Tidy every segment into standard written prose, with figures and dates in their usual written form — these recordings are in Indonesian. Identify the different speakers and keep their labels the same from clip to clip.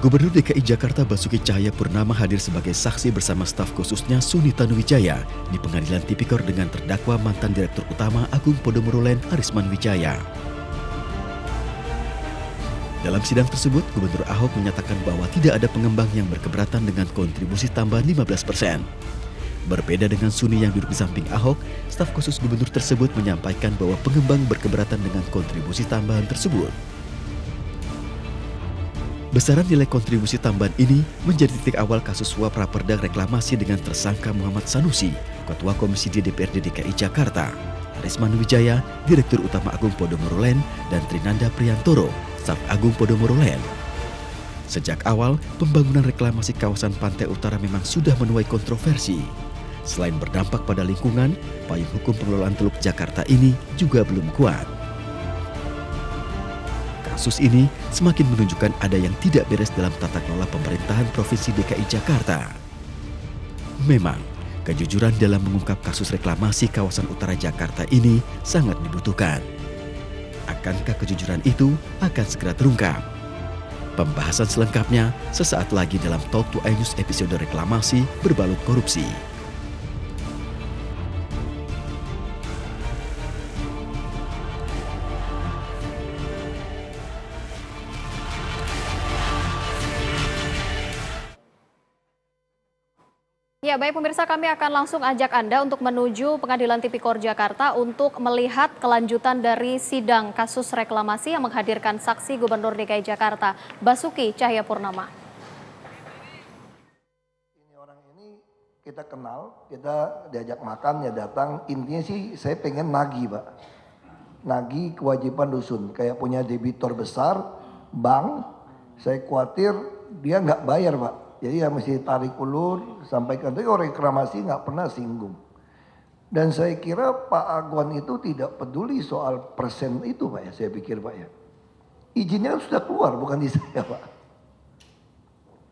Speaker 1: Gubernur DKI Jakarta Basuki Cahayapurnama hadir sebagai saksi bersama staf khususnya Suni Tanuwijaya di Pengadilan Tipikor dengan terdakwa mantan Direktur Utama Agung Podomoro Land Arisman Wijaya. Dalam sidang tersebut, Gubernur Ahok menyatakan bahwa tidak ada pengembang yang berkeberatan dengan kontribusi tambahan 15%. Berbeda dengan Suni yang duduk di samping Ahok, staf khusus gubernur tersebut menyampaikan bahwa pengembang berkeberatan dengan kontribusi tambahan tersebut. Besaran nilai kontribusi tambahan ini menjadi titik awal kasus suap raperda reklamasi dengan tersangka Muhammad Sanusi, Ketua Komisi D DPRD DKI Jakarta, Arisman Wijaya, Direktur Utama Agung Podomoro Land, dan Trinanda Priyantoro, Staf Agung Podomoro Land. Sejak awal, pembangunan reklamasi kawasan Pantai Utara memang sudah menuai kontroversi. Selain berdampak pada lingkungan, payung hukum pengelolaan Teluk Jakarta ini juga belum kuat. Kasus ini semakin menunjukkan ada yang tidak beres dalam tata kelola pemerintahan Provinsi DKI Jakarta. Memang, kejujuran dalam mengungkap kasus reklamasi kawasan utara Jakarta ini sangat dibutuhkan. Akankah kejujuran itu akan segera terungkap? Pembahasan selengkapnya sesaat lagi dalam Talk to iNews episode reklamasi berbalut korupsi.
Speaker 2: Ya, baik pemirsa, kami akan langsung ajak Anda untuk menuju Pengadilan Tipikor Jakarta untuk melihat kelanjutan dari sidang kasus reklamasi yang menghadirkan saksi Gubernur DKI Jakarta, Basuki Cahayapurnama.
Speaker 3: Ini orang ini kita kenal, kita diajak makan, ya datang. Intinya sih saya pengen nagih, Pak. Nagih kewajiban dusun, kayak punya debitor besar, bank, saya khawatir dia nggak bayar, Pak. Jadi ya mesti tarik ulur, sampaikan. Tapi orang reklamasi nggak pernah singgung. Dan saya kira Pak Aguan itu tidak peduli soal persen itu, Pak ya. Saya pikir, Pak ya. Izinnya sudah keluar, bukan di saya, Pak.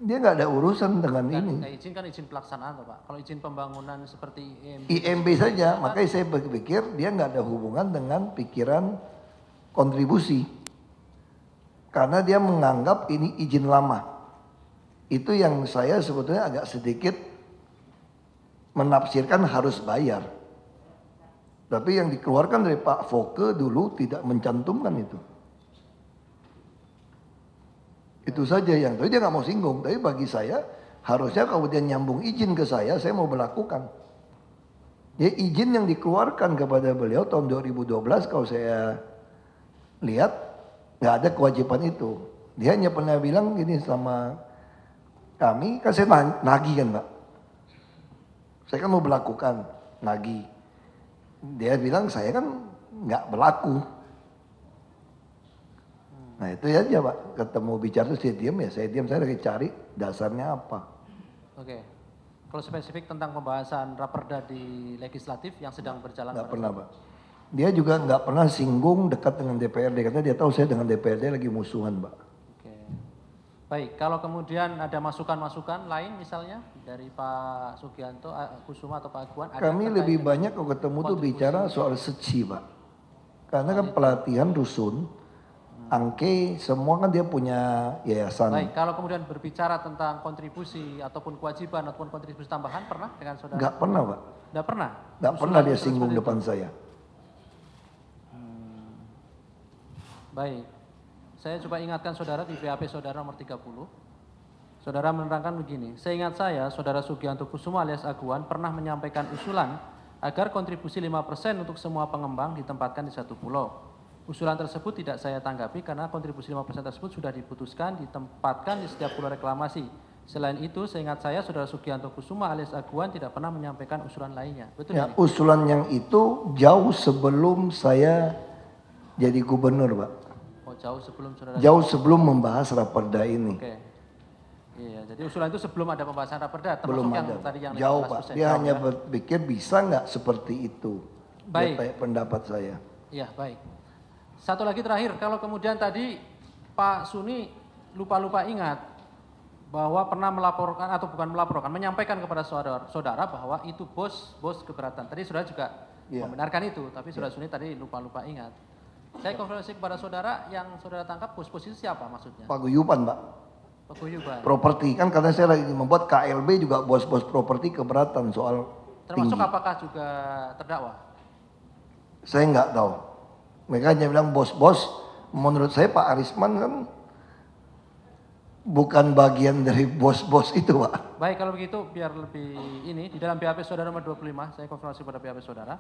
Speaker 3: Dia nggak ada urusan dengan ini.
Speaker 4: Izin kan izin pelaksanaan, Pak. Kalau izin pembangunan seperti IMB.
Speaker 3: IMB saja, makanya saya berpikir dia nggak ada hubungan dengan pikiran kontribusi. Karena dia menganggap ini izin lama. Itu yang saya sebetulnya agak sedikit menafsirkan harus bayar. Tapi yang dikeluarkan dari Pak Foke dulu tidak mencantumkan itu. Itu saja yang, tapi dia nggak mau singgung. Tapi bagi saya harusnya kalau dia nyambung izin ke saya mau melakukan. Ya izin yang dikeluarkan kepada beliau tahun 2012 kalau saya lihat nggak ada kewajiban itu. Dia hanya pernah bilang gini sama kami, kan saya nagih kan Pak. Saya kan mau berlakukan, nagih. Dia bilang saya kan nggak berlaku. Nah itu aja Pak, ketemu bicara itu saya diam, saya lagi cari dasarnya apa.
Speaker 4: Oke, kalau spesifik tentang pembahasan raperda di legislatif yang sedang berjalan.
Speaker 3: Nggak pernah Pak. Dia juga nggak pernah singgung dekat dengan DPRD, karena dia tahu saya dengan DPRD lagi musuhan Pak.
Speaker 4: Baik, kalau kemudian ada masukan-masukan lain misalnya dari Pak Sugianto, Kusuma atau Pak Aguan.
Speaker 3: Kami lebih banyak kalau ketemu tuh bicara soal seci Pak. Karena kan pelatihan rusun, angke semua kan dia punya yayasan.
Speaker 4: Baik, kalau kemudian berbicara tentang kontribusi ataupun kewajiban ataupun kontribusi tambahan pernah dengan saudara?
Speaker 3: Nggak pernah Pak.
Speaker 4: Nggak pernah?
Speaker 3: Nggak pernah dia singgung depan saya.
Speaker 4: Baik. Saya coba ingatkan saudara di BAP saudara nomor 30. Saudara menerangkan begini, seingat saya saudara Sugianto Kusuma alias Aguan pernah menyampaikan usulan agar kontribusi 5% untuk semua pengembang ditempatkan di satu pulau. Usulan tersebut tidak saya tanggapi karena kontribusi 5% tersebut sudah diputuskan ditempatkan di setiap pulau reklamasi. Selain itu, seingat saya saudara Sugianto Kusuma alias Aguan tidak pernah menyampaikan usulan lainnya. Betul ya?
Speaker 3: Usulan yang itu jauh sebelum saya jadi gubernur Pak. Jauh sebelum membahas raperda ini.
Speaker 4: Oke. Iya, jadi usulan itu sebelum ada pembahasan raperda, termasuk
Speaker 3: belum
Speaker 4: yang
Speaker 3: ada.
Speaker 4: tadi yang
Speaker 3: jauh Pak. Dia hanya berpikir bisa nggak seperti itu.
Speaker 4: Baik.
Speaker 3: Dia pendapat saya.
Speaker 4: Iya, baik. Satu lagi terakhir, kalau kemudian tadi Pak Suni lupa-lupa ingat bahwa pernah melaporkan atau bukan melaporkan, menyampaikan kepada saudara bahwa itu bos keberatan. Tadi saudara juga membenarkan itu, tapi saudara Suni tadi lupa-lupa ingat. Saya konfirmasi kepada saudara, yang saudara tangkap bos-bos itu siapa maksudnya?
Speaker 3: Paguyuban Pak.
Speaker 4: Paguyuban.
Speaker 3: properti. Kan karena saya lagi membuat KLB juga bos-bos properti keberatan soal
Speaker 4: Termasuk
Speaker 3: tinggi.
Speaker 4: apakah juga terdakwa?
Speaker 3: Saya nggak tahu. Mereka hanya bilang bos-bos. Menurut saya Pak Arisman kan bukan bagian dari bos-bos itu, Pak.
Speaker 4: Baik, kalau begitu biar lebih ini, di dalam BAP saudara nomor 25, saya konfirmasi pada BAP saudara.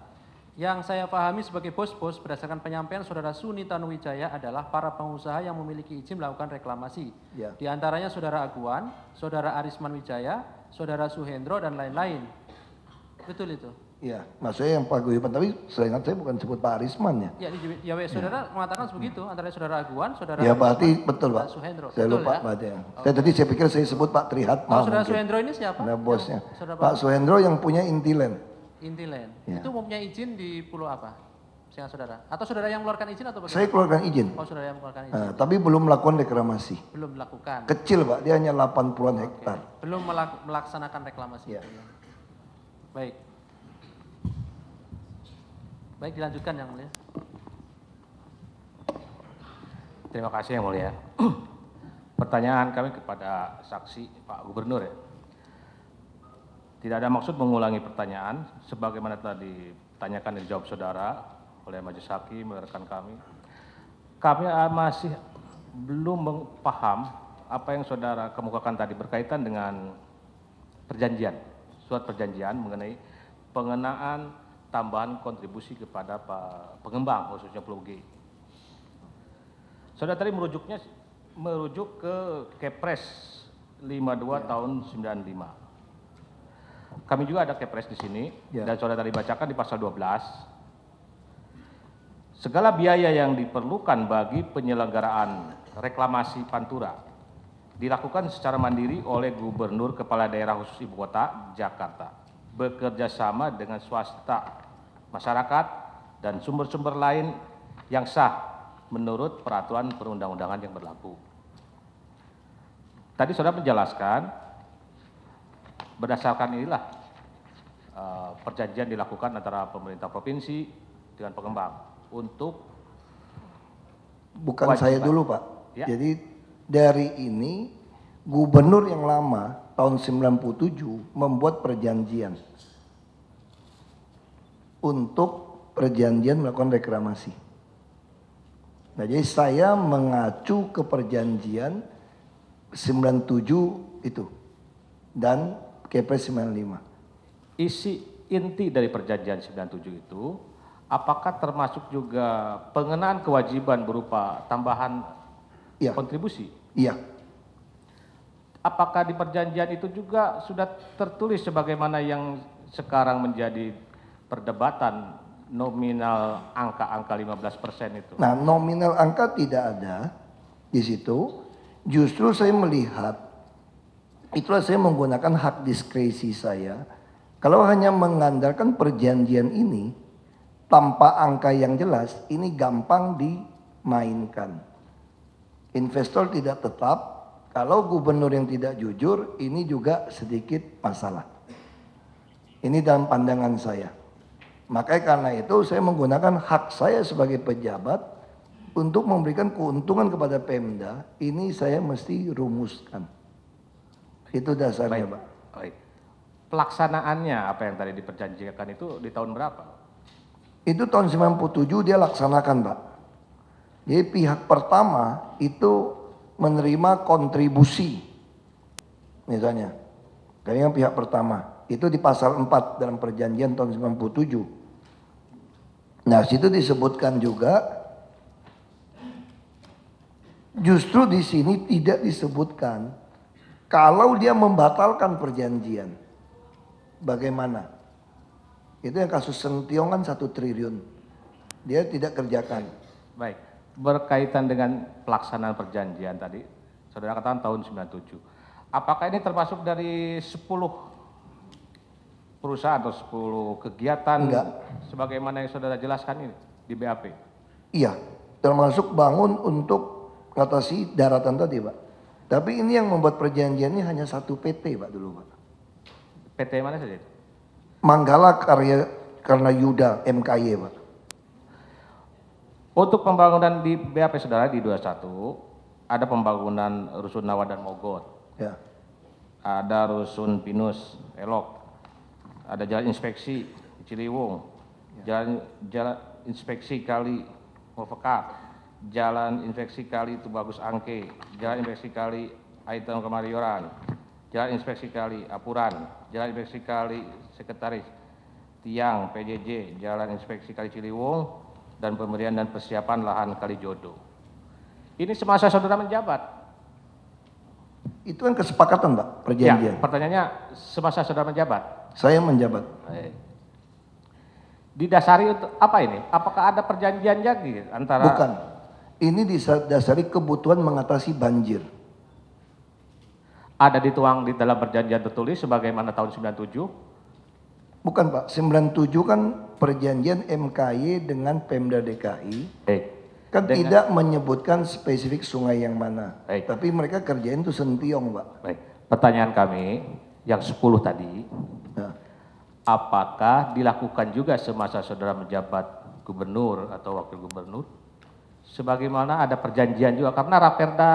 Speaker 4: Yang saya pahami sebagai bos-bos berdasarkan penyampaian saudara Suni Tanuwijaya adalah para pengusaha yang memiliki izin melakukan reklamasi.
Speaker 3: Ya.
Speaker 4: Di antaranya saudara Aguan, saudara Arisman Wijaya, saudara Suhendro, dan lain-lain. Betul itu?
Speaker 3: Iya, maksudnya yang paguyuban, tapi saya ingat saya bukan sebut Pak Arisman ya.
Speaker 4: Ya, saudara mengatakan begitu, antara saudara Aguan, saudara
Speaker 3: Ya
Speaker 4: Arisman,
Speaker 3: berarti betul
Speaker 4: dan
Speaker 3: Pak.
Speaker 4: Suhendro.
Speaker 3: Saya
Speaker 4: Betul,
Speaker 3: lupa
Speaker 4: ya?
Speaker 3: berarti ya. Saya tadi saya pikir saya sebut Pak Trihat.
Speaker 4: Oh, saudara Suhendro ini siapa?
Speaker 3: Nah, bosnya.
Speaker 4: Yang saudara
Speaker 3: Pak Suhendro yang punya Intiland.
Speaker 4: Intiland.
Speaker 3: Ya.
Speaker 4: Itu mempunyai izin di pulau apa? Seingat saudara? Atau saudara yang mengeluarkan izin atau bagaimana?
Speaker 3: Saya keluarkan izin.
Speaker 4: Oh, saudara yang mengeluarkan izin.
Speaker 3: Nah, tapi belum melakukan reklamasi.
Speaker 4: Belum melakukan.
Speaker 3: Kecil Pak, dia hanya 80-an hektar.
Speaker 4: Belum melaksanakan reklamasi.
Speaker 3: Ya.
Speaker 4: Baik. Baik, dilanjutkan yang mulia.
Speaker 5: Terima kasih yang mulia. Pertanyaan kami kepada saksi Pak Gubernur ya. Tidak ada maksud mengulangi pertanyaan, sebagaimana telah ditanyakan dan dijawab saudara oleh majelis hakim, oleh rekan kami. Kami masih belum paham apa yang saudara kemukakan tadi berkaitan dengan perjanjian, surat perjanjian mengenai pengenaan tambahan kontribusi kepada pengembang, khususnya Pulau G. Saudara tadi merujuk ke Kepres 52 tahun 95. Kami juga ada Kepres di sini,
Speaker 3: Ya.
Speaker 5: dan saudara tadi bacakan di pasal 12. Segala biaya yang diperlukan bagi penyelenggaraan reklamasi Pantura dilakukan secara mandiri oleh Gubernur Kepala Daerah Khusus Ibu Kota Jakarta, bekerja sama dengan swasta, masyarakat, dan sumber-sumber lain yang sah menurut peraturan perundang-undangan yang berlaku. Tadi saudara menjelaskan berdasarkan inilah perjanjian dilakukan antara pemerintah provinsi dengan pengembang untuk
Speaker 3: Bukan
Speaker 5: Kewajiban.
Speaker 3: saya dulu Pak.
Speaker 5: Ya.
Speaker 3: Jadi dari ini gubernur yang lama tahun 97 membuat perjanjian untuk perjanjian melakukan reklamasi. Nah, jadi saya mengacu ke perjanjian 97 itu dan Kepres 95.
Speaker 5: isi inti dari perjanjian 97 itu, apakah termasuk juga pengenaan kewajiban berupa tambahan
Speaker 3: Iya.
Speaker 5: kontribusi?
Speaker 3: Iya.
Speaker 5: Apakah di perjanjian itu juga sudah tertulis sebagaimana yang sekarang menjadi perdebatan nominal angka-angka 15% itu?
Speaker 3: Nah, nominal angka tidak ada di situ. Justru saya melihat itulah saya menggunakan hak diskresi saya. Kalau hanya mengandalkan perjanjian ini tanpa angka yang jelas, ini gampang dimainkan. Investor tidak tetap, kalau gubernur yang tidak jujur, ini juga sedikit masalah. Ini dalam pandangan saya. Makanya karena itu saya menggunakan hak saya sebagai pejabat untuk memberikan keuntungan kepada Pemda, ini saya mesti rumuskan. Itu dasarnya, Pak.
Speaker 5: Baik. Pelaksanaannya apa yang tadi diperjanjikan itu di tahun berapa?
Speaker 3: Itu tahun 97 dia laksanakan, Pak. Jadi pihak pertama itu menerima kontribusi. Misalnya, dari yang pihak pertama, itu di pasal 4 dalam perjanjian tahun 97. Nah, situ disebutkan juga, justru di sini tidak disebutkan kalau dia membatalkan perjanjian, bagaimana? Itu yang kasus Sentiong kan 1 triliun. Dia tidak kerjakan.
Speaker 5: Baik, berkaitan dengan pelaksanaan perjanjian tadi, saudara katakan tahun 97. Apakah ini termasuk dari 10 perusahaan atau 10 kegiatan
Speaker 3: Enggak.
Speaker 5: sebagaimana yang saudara jelaskan ini di BAP?
Speaker 3: Iya, termasuk bangun untuk mengatasi daratan tadi, Pak. Tapi ini yang membuat perjanjian ini hanya 1 PT, Pak, dulu, Pak.
Speaker 5: PT mana saja itu?
Speaker 3: Manggala Karna Yuda, MKY, Pak.
Speaker 5: Untuk pembangunan di BAP saudara di 21, ada pembangunan Rusun Nawa dan Mogot,
Speaker 3: Ya.
Speaker 5: ada Rusun Pinus, Elok, ada jalan inspeksi di Ciliwung, jalan inspeksi Kali Mofeka, jalan inspeksi Kali Tubagus Angke, jalan inspeksi Kali Aiton Kemarioran, jalan inspeksi Kali Apuran, jalan inspeksi Kali Sekretaris Tiang PJJ, jalan inspeksi Kali Ciliwung, dan pemberian dan persiapan lahan Kali Jodo. Ini semasa saudara menjabat.
Speaker 3: Itu kan kesepakatan, Pak,
Speaker 5: Ya,
Speaker 3: perjanjian.
Speaker 5: pertanyaannya semasa saudara menjabat.
Speaker 3: Saya menjabat.
Speaker 5: Baik. Didasari untuk apa ini? Apakah ada perjanjian lagi antara?
Speaker 3: Bukan. Ini didasari kebutuhan mengatasi banjir.
Speaker 5: Ada dituang di dalam perjanjian tertulis sebagaimana tahun 97?
Speaker 3: Bukan, Pak. 97 kan perjanjian MKY dengan Pemda DKI.
Speaker 5: Baik.
Speaker 3: Kan
Speaker 5: Dengan-
Speaker 3: tidak menyebutkan spesifik sungai yang mana.
Speaker 5: Baik.
Speaker 3: Tapi mereka kerjain itu sentiong, Pak.
Speaker 5: Baik. Pertanyaan kami yang 10 tadi,
Speaker 3: Nah,
Speaker 5: apakah dilakukan juga semasa saudara menjabat gubernur atau wakil gubernur? Sebagaimana ada perjanjian juga karena Raperda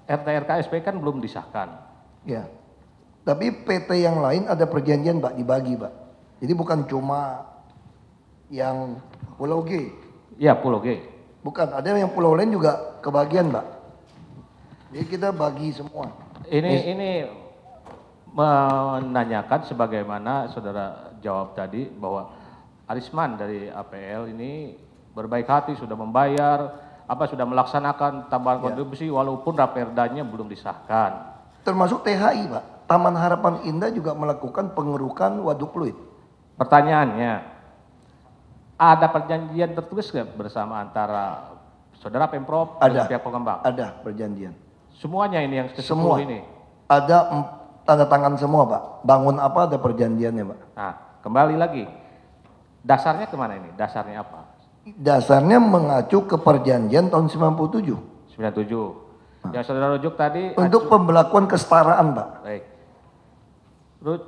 Speaker 5: RT/RKSP kan belum disahkan.
Speaker 3: ya. Tapi PT yang lain ada perjanjian, Pak, dibagi, Pak. Jadi bukan cuma yang Pulau G.
Speaker 5: Ya, Pulau G.
Speaker 3: Bukan, ada yang pulau lain juga kebagian, Pak. Jadi kita bagi semua.
Speaker 5: Ini menanyakan sebagaimana saudara jawab tadi bahwa Arisman dari APL ini berbaik hati sudah membayar sudah melaksanakan tambahan kontribusi walaupun raperdanya belum disahkan.
Speaker 3: Termasuk THI, Pak. Taman Harapan Indah juga melakukan pengerukan waduk fluid.
Speaker 5: Pertanyaannya, ada perjanjian tertulis nggak bersama antara saudara Pemprov dengan pihak pengembang?
Speaker 3: Ada perjanjian.
Speaker 5: Semuanya ini yang
Speaker 3: Semua.
Speaker 5: ini.
Speaker 3: Ada tanda tangan semua, Pak. Bangun apa ada perjanjiannya, Pak.
Speaker 5: Nah, kembali lagi. Dasarnya kemana ini? Dasarnya apa?
Speaker 3: Dasarnya mengacu ke perjanjian tahun 97.
Speaker 5: 97. Yang saudara rujuk tadi.
Speaker 3: Untuk pembelakuan kesetaraan, Pak.
Speaker 5: Baik.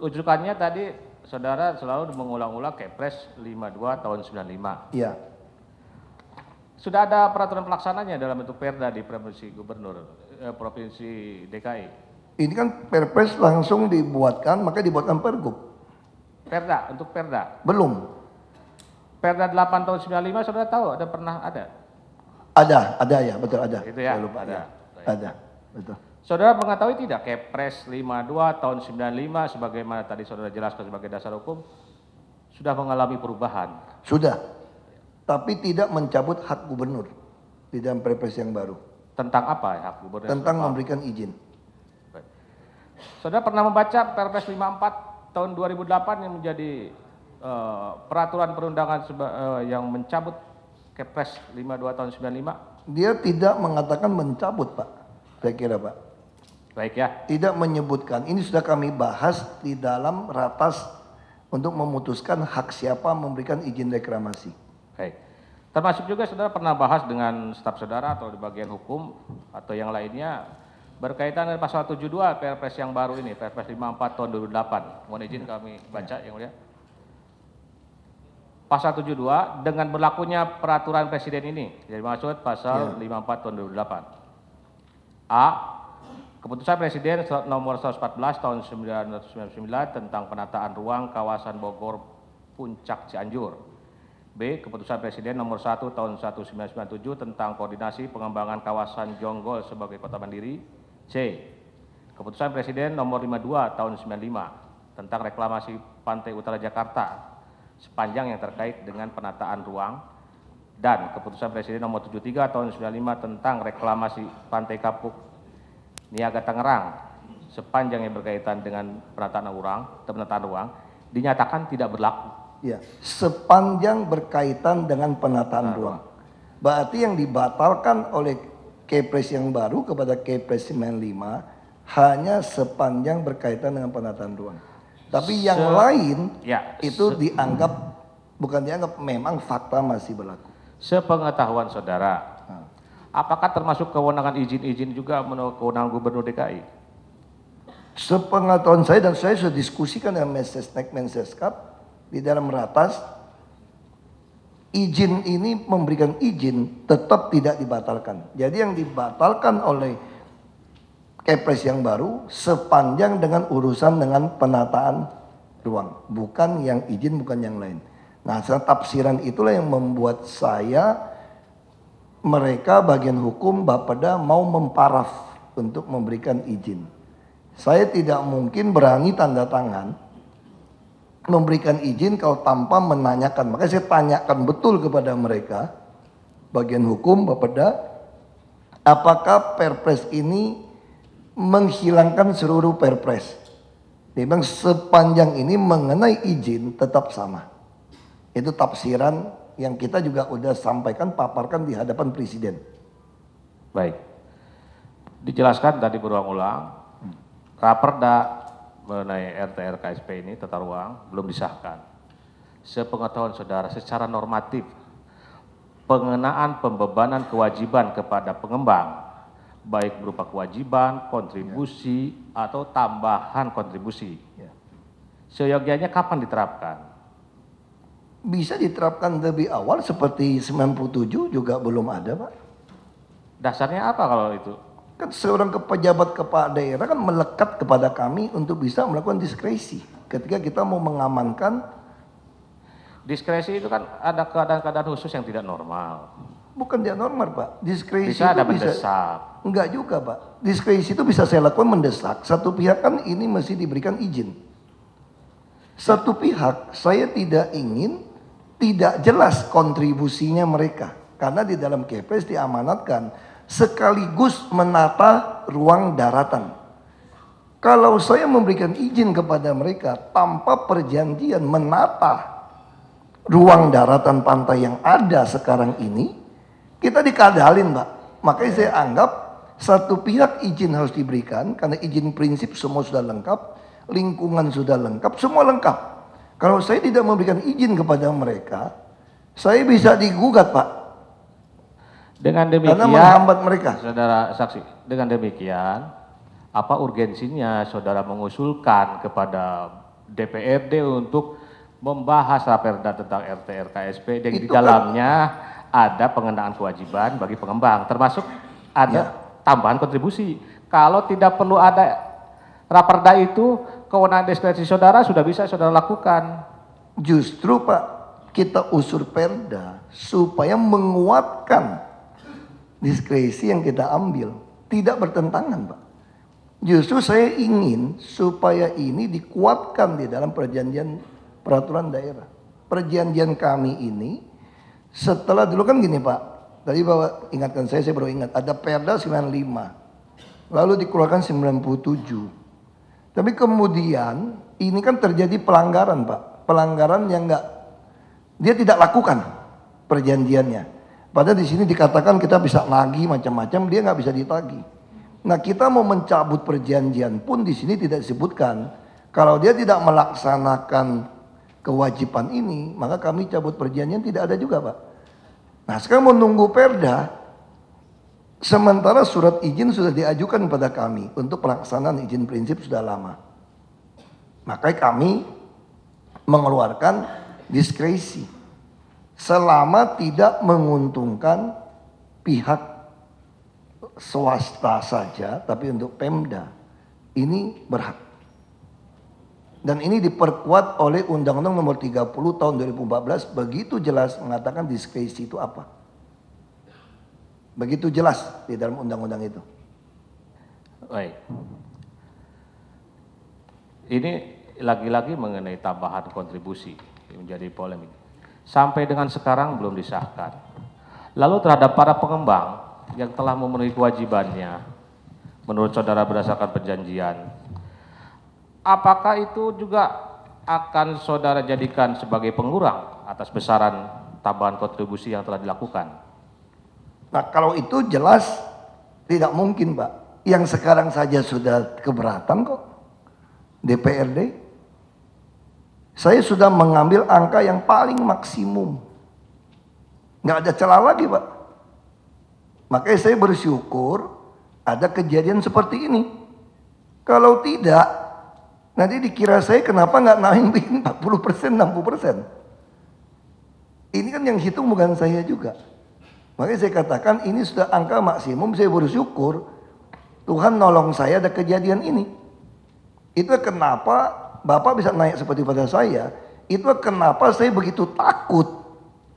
Speaker 5: Rujukannya tadi saudara selalu mengulang-ulang Kepres 52 tahun 95.
Speaker 3: Iya.
Speaker 5: Sudah ada peraturan pelaksananya dalam bentuk Perda di Provinsi Provinsi DKI.
Speaker 3: Ini kan Perpres langsung dibuatkan, maka dibuatkan Pergub.
Speaker 5: Perda, untuk Perda.
Speaker 3: Belum.
Speaker 5: Perda 8 tahun 95 saudara tahu pernah ada?
Speaker 3: Ada ya, betul ada.
Speaker 5: Itu ya,
Speaker 3: Saya lupa,
Speaker 5: ada.
Speaker 3: ya.
Speaker 5: Baik.
Speaker 3: Ada, betul.
Speaker 5: Saudara mengetahui tidak Kepres 52 tahun 95 sebagaimana tadi saudara jelaskan sebagai dasar hukum sudah mengalami perubahan.
Speaker 3: Sudah. Tapi tidak mencabut hak gubernur di dalam Perpres yang baru.
Speaker 5: Tentang apa ya hak gubernur?
Speaker 3: Tentang memberikan izin.
Speaker 5: Baik. Saudara pernah membaca Perpres 54 tahun 2008 yang menjadi peraturan perundangan yang mencabut Kepres 52 tahun 95?
Speaker 3: Dia tidak mengatakan mencabut, Pak. Saya kira, Pak.
Speaker 5: Baik ya.
Speaker 3: Tidak menyebutkan. Ini sudah kami bahas di dalam ratas untuk memutuskan hak siapa memberikan izin reklamasi.
Speaker 5: Baik. Termasuk juga saudara pernah bahas dengan staf saudara atau di bagian hukum atau yang lainnya berkaitan dengan pasal 72 Perpres yang baru ini, Perpres 54 tahun 2008. Mohon izin kami baca yang mulia. Pasal 72 dengan berlakunya peraturan presiden ini, jadi maksud pasal 54 tahun 2008. A. Keputusan Presiden nomor 114 tahun 1999 tentang penataan ruang kawasan Bogor Puncak Cianjur. B. Keputusan Presiden nomor 1 tahun 1997 tentang koordinasi pengembangan kawasan Jonggol sebagai kota mandiri. C. Keputusan Presiden nomor 52 tahun 95 tentang reklamasi Pantai Utara Jakarta sepanjang yang terkait dengan penataan ruang. Dan keputusan Presiden nomor 73 tahun 95 tentang reklamasi Pantai Kapuk Niaga Tangerang sepanjang yang berkaitan dengan penataan ruang dinyatakan tidak berlaku.
Speaker 3: Ya, sepanjang berkaitan dengan penataan ruang. Berarti yang dibatalkan oleh Kepres yang baru kepada Kepres 95 hanya sepanjang berkaitan dengan penataan ruang. Tapi yang lain itu dianggap memang fakta masih berlaku.
Speaker 5: Sepengetahuan saudara, apakah termasuk kewenangan izin-izin juga menurut kewenangan Gubernur DKI?
Speaker 3: Sepengetahuan saya dan saya sudah diskusikan dengan Mensesnek Menseskap di dalam ratas izin ini memberikan izin tetap tidak dibatalkan. Jadi yang dibatalkan oleh Kepres yang baru sepanjang dengan urusan dengan penataan ruang, bukan yang izin, bukan yang lain. Nah, tafsiran itulah yang membuat mereka bagian hukum Bapeda mau memparaf untuk memberikan izin. Saya tidak mungkin berani tanda tangan memberikan izin kalau tanpa menanyakan. Makanya saya tanyakan betul kepada mereka, bagian hukum Bapeda, apakah Perpres ini menghilangkan seluruh Perpres. Dia bilang sepanjang ini mengenai izin tetap sama. Itu tafsiran yang kita juga udah sampaikan, paparkan di hadapan Presiden.
Speaker 5: Baik. Dijelaskan tadi berulang-ulang, Raperda mengenai RTR KSP ini tata ruang belum disahkan. Sepengetahuan saudara secara normatif, pengenaan pembebanan kewajiban kepada pengembang, baik berupa kewajiban, kontribusi, atau tambahan kontribusi. Seyogianya kapan diterapkan?
Speaker 3: Bisa diterapkan lebih awal seperti 97 juga belum ada, Pak.
Speaker 5: Dasarnya apa kalau itu?
Speaker 3: Kan seorang pejabat kepala daerah kan melekat kepada kami untuk bisa melakukan diskresi. Ketika kita mau mengamankan.
Speaker 5: Diskresi itu kan ada keadaan-keadaan khusus yang tidak normal.
Speaker 3: Bukan tidak normal, Pak. Diskresi
Speaker 5: Bisa ada
Speaker 3: itu
Speaker 5: mendesak.
Speaker 3: Enggak juga, Pak. Diskresi itu bisa saya lakukan mendesak. Satu pihak kan ini mesti diberikan izin. Satu pihak saya tidak ingin tidak jelas kontribusinya mereka. Karena di dalam Kepres diamanatkan sekaligus menata ruang daratan. Kalau saya memberikan izin kepada mereka tanpa perjanjian menata ruang daratan pantai yang ada sekarang ini, kita dikadalin, Pak. Makanya saya anggap satu pihak izin harus diberikan karena izin prinsip semua sudah lengkap, lingkungan sudah lengkap, semua lengkap. Kalau saya tidak memberikan izin kepada mereka, saya bisa digugat, Pak.
Speaker 5: Dengan demikian,
Speaker 3: karena menghambat mereka.
Speaker 5: Saudara saksi, dengan demikian, apa urgensinya saudara mengusulkan kepada DPRD untuk membahas raperda tentang RTR KSP dan di dalamnya ada pengenaan kewajiban bagi pengembang, termasuk ada tambahan kontribusi. Kalau tidak perlu ada raperda itu, kewenangan diskresi saudara sudah bisa saudara lakukan.
Speaker 3: Justru, Pak, kita usul perda supaya menguatkan diskresi yang kita ambil. Tidak bertentangan, Pak. Justru saya ingin supaya ini dikuatkan di dalam perjanjian peraturan daerah. Perjanjian kami ini setelah dulu kan gini, Pak. Tadi Bapak ingatkan saya baru ingat. Ada Perda 95. Lalu dikeluarkan 97. Tapi kemudian ini kan terjadi pelanggaran, Pak. Pelanggaran yang dia tidak lakukan perjanjiannya. Padahal di sini dikatakan kita bisa nagih macam-macam, dia nggak bisa ditagih. Nah, kita mau mencabut perjanjian pun di sini tidak disebutkan. Kalau dia tidak melaksanakan kewajiban ini, maka kami cabut perjanjian, tidak ada juga, Pak. Nah, sekarang menunggu perda. Sementara surat izin sudah diajukan kepada kami untuk pelaksanaan izin prinsip sudah lama. Makanya kami mengeluarkan diskresi. Selama tidak menguntungkan pihak swasta saja, tapi untuk Pemda, ini berhak. Dan ini diperkuat oleh Undang-Undang Nomor 30 Tahun 2014, begitu jelas mengatakan diskresi itu apa. Begitu jelas di dalam undang-undang itu.
Speaker 5: Baik. Ini lagi-lagi mengenai tambahan kontribusi yang menjadi polemik. Sampai dengan sekarang belum disahkan. Lalu terhadap para pengembang yang telah memenuhi kewajibannya menurut saudara berdasarkan perjanjian, apakah itu juga akan saudara jadikan sebagai pengurang atas besaran tambahan kontribusi yang telah dilakukan?
Speaker 3: Nah, kalau itu jelas tidak mungkin, Pak. Yang sekarang saja sudah keberatan kok DPRD. Saya sudah mengambil angka yang paling maksimum. Nggak ada celah lagi, Pak. Makanya saya bersyukur ada kejadian seperti ini. Kalau tidak, nanti dikira saya kenapa nggak naikin 40%, 60%. Ini kan yang hitung bukan saya juga. Makanya saya katakan ini sudah angka maksimum, saya bersyukur Tuhan nolong saya ada kejadian ini. Itu kenapa Bapak bisa naik seperti pada saya. Itu kenapa saya begitu takut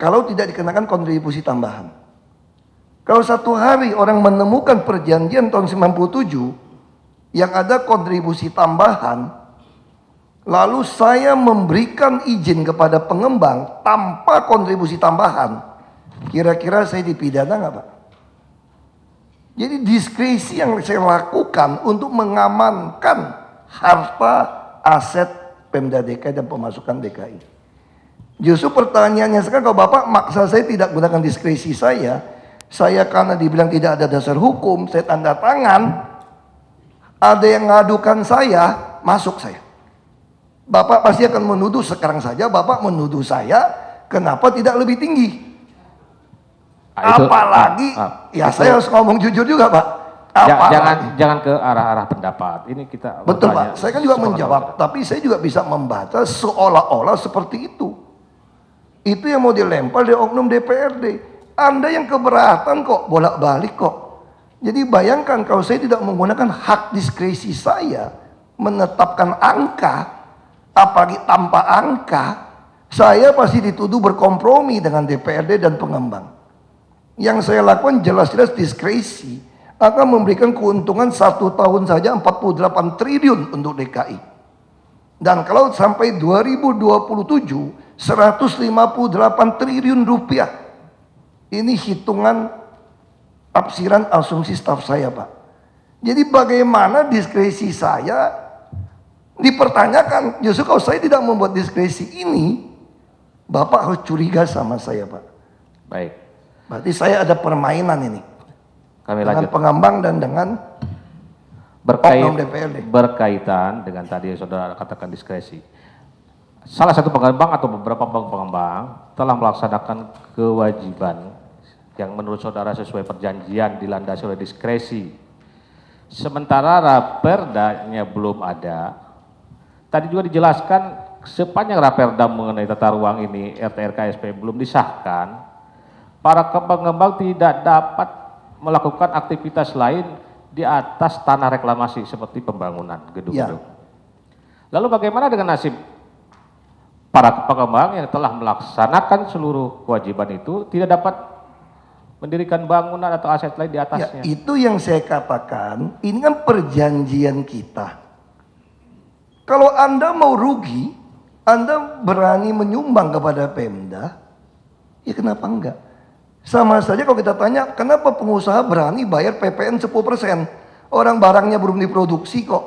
Speaker 3: kalau tidak dikenakan kontribusi tambahan. Kalau satu hari orang menemukan perjanjian tahun 97 yang ada kontribusi tambahan, lalu saya memberikan izin kepada pengembang tanpa kontribusi tambahan, kira-kira saya dipidana nggak Pak? Jadi diskresi yang saya lakukan untuk mengamankan harta aset Pemda DKI dan pemasukan DKI. Justru pertanyaannya sekarang, kalau Bapak maksa saya tidak gunakan diskresi saya karena dibilang tidak ada dasar hukum, saya tanda tangan, ada yang ngadukan saya, masuk saya. Bapak pasti akan menuduh, sekarang saja Bapak menuduh saya, kenapa tidak lebih tinggi? Apalagi, saya harus ngomong jujur juga Pak.
Speaker 5: Jangan ke arah-arah pendapat. Ini kita
Speaker 3: betul Pak, saya kan juga menjawab, tapi saya juga bisa membaca seolah-olah seperti itu. Itu yang mau dilempar dari oknum DPRD. Anda yang keberatan kok, bolak-balik kok. Jadi bayangkan kalau saya tidak menggunakan hak diskresi saya menetapkan angka, apalagi tanpa angka, saya pasti dituduh berkompromi dengan DPRD dan pengembang. Yang saya lakukan jelas-jelas diskresi akan memberikan keuntungan 1 tahun saja 48 triliun untuk DKI. Dan kalau sampai 2027 158 triliun rupiah. Ini hitungan tafsiran asumsi staf saya Pak. Jadi bagaimana diskresi saya dipertanyakan. Justru kalau saya tidak membuat diskresi ini, Bapak harus curiga sama saya Pak.
Speaker 5: Baik.
Speaker 3: Berarti saya ada permainan ini.
Speaker 5: Kami
Speaker 3: dengan
Speaker 5: lanjut.
Speaker 3: pengembang dan dengan oknum DPRD.
Speaker 5: Berkaitan dengan tadi yang saudara katakan diskresi. Salah satu pengembang atau beberapa pengembang telah melaksanakan kewajiban yang menurut saudara sesuai perjanjian dilandasi oleh diskresi. Sementara raperdanya belum ada. Tadi juga dijelaskan sepanjang raperda mengenai tata ruang ini RTRKSP belum disahkan, para pengembang tidak dapat melakukan aktivitas lain di atas tanah reklamasi seperti pembangunan gedung-gedung. Lalu bagaimana dengan nasib para pengembang yang telah melaksanakan seluruh kewajiban itu tidak dapat mendirikan bangunan atau aset lain di atasnya?
Speaker 3: Itu yang saya katakan, ini kan perjanjian kita. Kalau Anda mau rugi, Anda berani menyumbang kepada Pemda, ya kenapa enggak? Sama saja kalau kita tanya, kenapa pengusaha berani bayar PPN 10%? Orang barangnya belum diproduksi kok.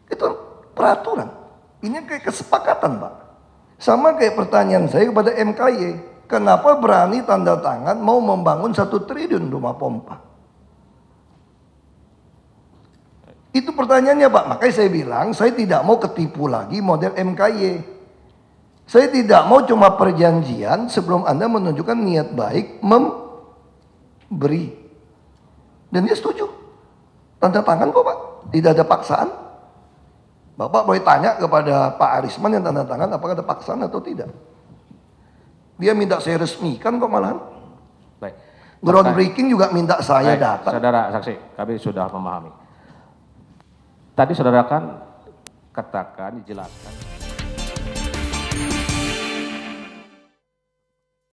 Speaker 3: Itu peraturan. Ini kayak kesepakatan Pak. Sama kayak pertanyaan saya kepada MKY. Kenapa berani tanda tangan mau membangun 1 triliun rumah pompa? Itu pertanyaannya Pak. Makanya saya bilang, saya tidak mau ketipu lagi model MKY. Saya tidak mau cuma perjanjian sebelum Anda menunjukkan niat baik memberi. Dan dia setuju. Tanda tangan kok Pak. Tidak ada paksaan. Bapak boleh tanya kepada Pak Arisman yang tanda tangan apakah ada paksaan atau tidak. Dia minta saya resmikan kok malahan.
Speaker 5: Baik.
Speaker 3: Groundbreaking juga minta saya datang.
Speaker 5: Saudara saksi, kami sudah memahami. Tadi saudara kan katakan, dijelaskan.